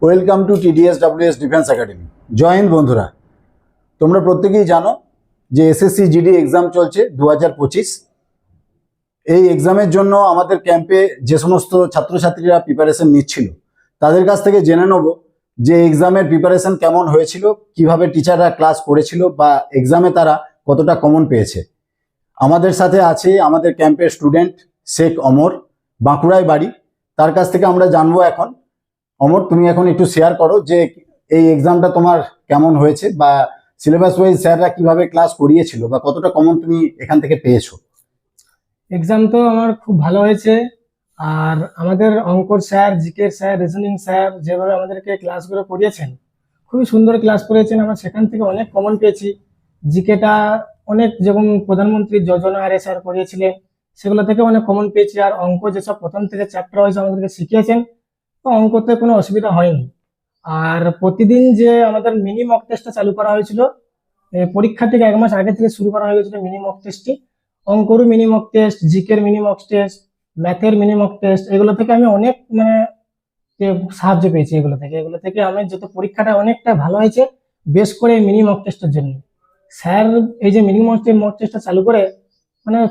Welcome to TDSWS defence academy. জয় হিন্দ বন্ধুরা, তোমরা প্রত্যেকেই জানো যে এসএসসি জিডি এক্সাম চলছে 2025। এই এক্সামের জন্য আমাদের ক্যাম্পে যে সমস্ত ছাত্রছাত্রীরা প্রিপারেশন নিচ্ছিল তাদের কাছ থেকে জেনে নেব যে এক্সামের প্রিপারেশন কেমন হয়েছিল, কিভাবে টিচাররা ক্লাস করেছিল বা এক্সামে তারা কতটা কমন পেয়েছে। আমাদের সাথে আছে আমাদের ক্যাম্পের স্টুডেন্ট শেখ অমর, বাঁকুড়ায় বাড়ি। তার কাছ থেকে আমরা জানবো এখন। অমর, তুমি এখন একটু শেয়ার করো যে এই এক্সামটা তোমার কেমন হয়েছে বা সিলেবাস ওয়াইজ স্যাররা কিভাবে ক্লাস করিয়েছিল বা কতটা কমন তুমি এখান থেকে পেয়েছো। এক্সাম তো আমার খুব ভালো হয়েছে। আর আমাদের অঙ্কর স্যার, জিকের স্যার, রিজনিং স্যার যেভাবে আমাদেরকে ক্লাসগুলো করিয়েছেন, খুবই সুন্দর ক্লাস করিয়েছেন। আমরা সেখান থেকে অনেক কমন পেয়েছি। জিকেটা অনেক, যেমন প্রধানমন্ত্রী যোজনা আরে স্যার করিয়েছিলেন, সেগুলো থেকে অনেক কমন পেয়েছি। আর অঙ্ক যেসব প্রথম থেকে চ্যাপ্টার ওয়াইজ আমাদেরকে শিখিয়েছেন, তো অঙ্কতে কোনো অসুবিধা হয়নি। আর প্রতিদিন যে আমাদের মিনি মক টেস্টটা চালু করা হয়েছিল, পরীক্ষা থেকে 1 মাস আগে থেকে শুরু করা হয়ে গেছিল মিনি মক টেস্টটি। অঙ্করও মিনি মক টেস্ট, জিকের মিনি মক টেস্ট, ম্যাথের মিনি মক টেস্ট, এগুলো থেকে আমি অনেক সাহায্য পেয়েছি। এগুলো থেকে আমি যত পরীক্ষাটা অনেকটা ভালো হয়েছে, বেশ করে মিনি মক টেস্টের জন্য। স্যার এই যে মিনি মক টেস্টটা চালু করে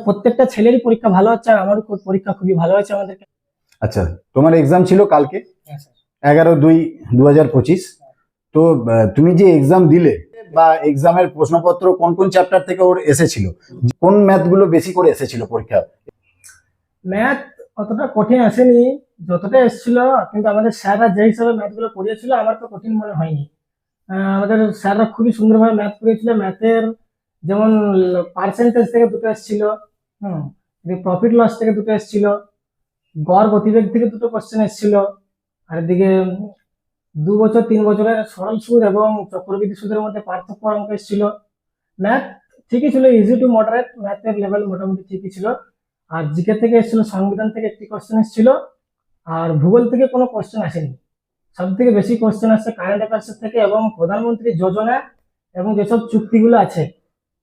প্রত্যেকটা ছেলেরই পরীক্ষা ভালো হচ্ছে, আর আমারও পরীক্ষা খুবই ভালো হয়েছে আমাদেরকে। আচ্ছা, তোমার এক্সাম ছিল কালকে 11/2/2025। তো তুমি যে এক্সাম দিলে বা এক্সামের প্রশ্নপত্র কোন কোন চ্যাপ্টার থেকে ওর এসেছিল, কোন ম্যাথগুলো বেশি করে এসেছিল পরীক্ষা? ম্যাথ অতটা কঠিন আসেনি, যতটা এসেছিল। কিন্তু আমাদের স্যাররা যে হিসাবে ম্যাথগুলো পড়িয়েছিল আমার তো কঠিন মনে হয়নি। আমাদের স্যাররা খুবই সুন্দরভাবে ম্যাথ পড়িয়েছিল। ম্যাথের যেমন পার্সেন্টেজ থেকে দুটো এসেছিল, প্রফিট লস থেকে দুটো এসেছিল, গড় গতিবেগ থেকে দুটো কোশ্চেন এসেছিল। আর এদিকে 2 বছর 3 বছরের সরল সুদ এবং চক্রবৃদ্ধি সুদের মধ্যে পার্থক্য অঙ্ক এসেছিল। ম্যাথ ঠিকই ছিল, ইজি টু মডারেট ম্যাথের লেভেল মোটামুটি ঠিকই ছিল। আর জিকে থেকে এসেছিল, সংবিধান থেকে একটি কোশ্চেন এসেছিল। আর ভূগোল থেকে কোনো কোশ্চেন আসেনি। সব থেকে বেশি কোশ্চেন আসছে কারেন্ট অ্যাফেয়ার্স থেকে এবং প্রধানমন্ত্রী যোজনা এবং যেসব চুক্তিগুলো আছে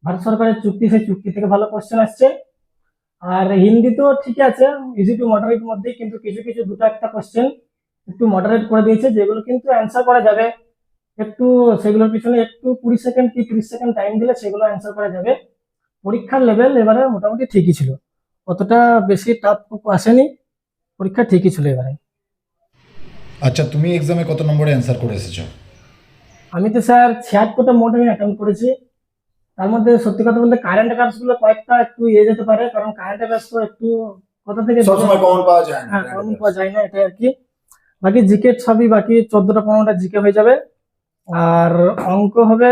ভারত সরকারের চুক্তি, সেই চুক্তি থেকে ভালো কোশ্চেন আসছে। আর হিন্দি তো ঠিক আছে, ইজি টু মডারেট মধ্যেই, কিন্তু কিছু কিছু দুটো একটা কোশ্চেন একটু মডারেট করে দিয়েছে, যেগুলো কিন্তু অ্যান্সার করা যাবে। একটু সেগুলোর পিছনে একটু 20 সেকেন্ড কি 30 সেকেন্ড টাইম দিলে সেগুলো অ্যান্সার করা যাবে। পরীক্ষার লেভেল এবারে মোটামুটি ঠিকই ছিল, অতটা বেশি টাফ আসেনি, পরীক্ষা ঠিকই ছিল এবারে। আচ্ছা, তুমি এক্সামে কত নম্বরে অ্যান্সার করে এসেছো? আমি তো স্যার 76টা মোট আমি অ্যাটেম্প করেছি। তার মধ্যে সত্যি কথা বলতে কারেন্ট অ্যাফেয়ার্স গুলো কয়েকটা একটু যেতে পারে, কারণ কারেন্ট অ্যাফেয়ার্স তো একটু কোথা থেকে সবসময় কমন পাওয়া যায় না। হ্যাঁ, কমন পাওয়া যায় না, এটাই আর কি। বাকি জিকে সবই, বাকি 14টা 15টা জিকে হয়ে যাবে। আর অঙ্ক হবে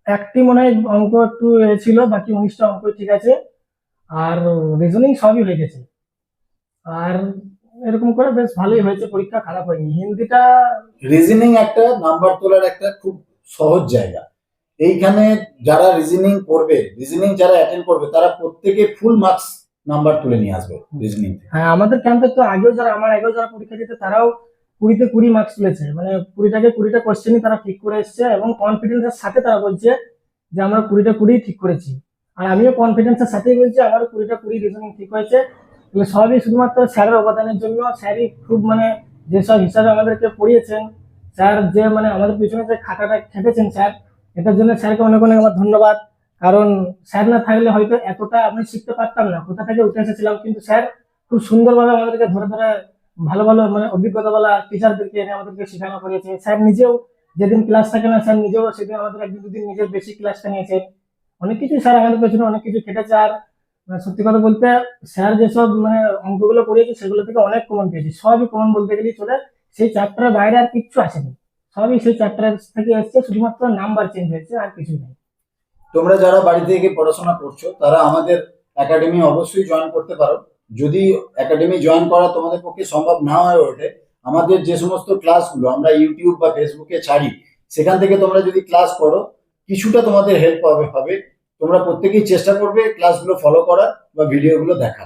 একটি, মনে হয় অঙ্ক একটু ছিল, বাকি 19টা অঙ্ক ঠিক আছে। আর রিজনিং সবই হয়ে গেছে। আর এরকম করে বেশ ভালোই হয়েছে, পরীক্ষা খারাপ হয়নি। হিন্দিটা, রিজনিং একটা নাম্বার তোলার একটা খুব সহজ জায়গা। এইখানে যারা রিজনিং করবে, রিজনিং যারা অ্যাটেন্ড করবে, তারা প্রত্যেকে ফুল মার্কস নাম্বার তুলে নিয়ে আসবে রিজনিং। হ্যাঁ, আমাদের ক্যাম্পে তো আমার আগেও যারা পরীক্ষা দিতে তারাও 20-তে 20 মার্কস তুলেছে। 20টাকে 20টা কোশ্চেনই তারা ঠিক করে এসছে এবং কনফিডেন্সের সাথে তারা বলছে যে আমরা 20টা 20 ঠিক করেছি। আর আমিও কনফিডেন্সের সাথেই বলছি আমারও 20টা 20 রিজনিং ঠিক হয়েছে। সবই শুধুমাত্র স্যারের অবদানের জন্য। স্যারই খুব যেসব হিসাবে আমাদেরকে পড়িয়েছেন, স্যার যে আমাদের পিছনে যে খাটাটা খেটেছেন স্যার, এটার জন্য স্যারকে অনেক অনেক আমার ধন্যবাদ। কারণ স্যার না থাকলে হয়তো এতটা আমি শিখতে পারতাম না, কোথা থেকে উঠে এসেছিলাম। কিন্তু স্যার খুব সুন্দরভাবে আমাদেরকে ধরে ধরে ভালো ভালো অভিজ্ঞতা বলা টিচারদেরকে এনে আমাদেরকে শেখানো করেছে। স্যার নিজেও যেদিন ক্লাস থাকে না, স্যার নিজেও সেদিন আমাদের 1-2 দিন নিজের বেশি ক্লাসটা নিয়েছেন। অনেক কিছু স্যার আমাদের পেছনে অনেক কিছু খেটেছে। আর সত্যি কথা বলতে স্যার যেসব অঙ্কগুলো পড়িয়েছে সেগুলো থেকে অনেক কমন পেয়েছি। সবই কমন বলতে গেলেই চলে, সেই চ্যাপ্টারের বাইরে আর কিচ্ছু আসেনি। সবই সেই চ্যাপ্টার থেকে এসছে, শুধুমাত্র নাম্বার চেঞ্জ হয়েছে, আর কিছুই নেই। তোমরা যারা বাড়ি থেকে পড়াশোনা করছো তারা আমাদের একাডেমি অবশ্যই জয়েন করতে পারো। যদি একাডেমি জয়েন করা তোমাদের পক্ষে সম্ভব না হয়ে ওঠে, আমাদের যে সমস্ত ক্লাসগুলো আমরা ইউটিউব বা ফেসবুকে ছাড়ি, সেখান থেকে তোমরা যদি ক্লাস করো, কিছুটা তোমাদের হেল্প হবে। তোমরা প্রত্যেকেই চেষ্টা করবে ক্লাসগুলো ফলো করা বা ভিডিওগুলো দেখা।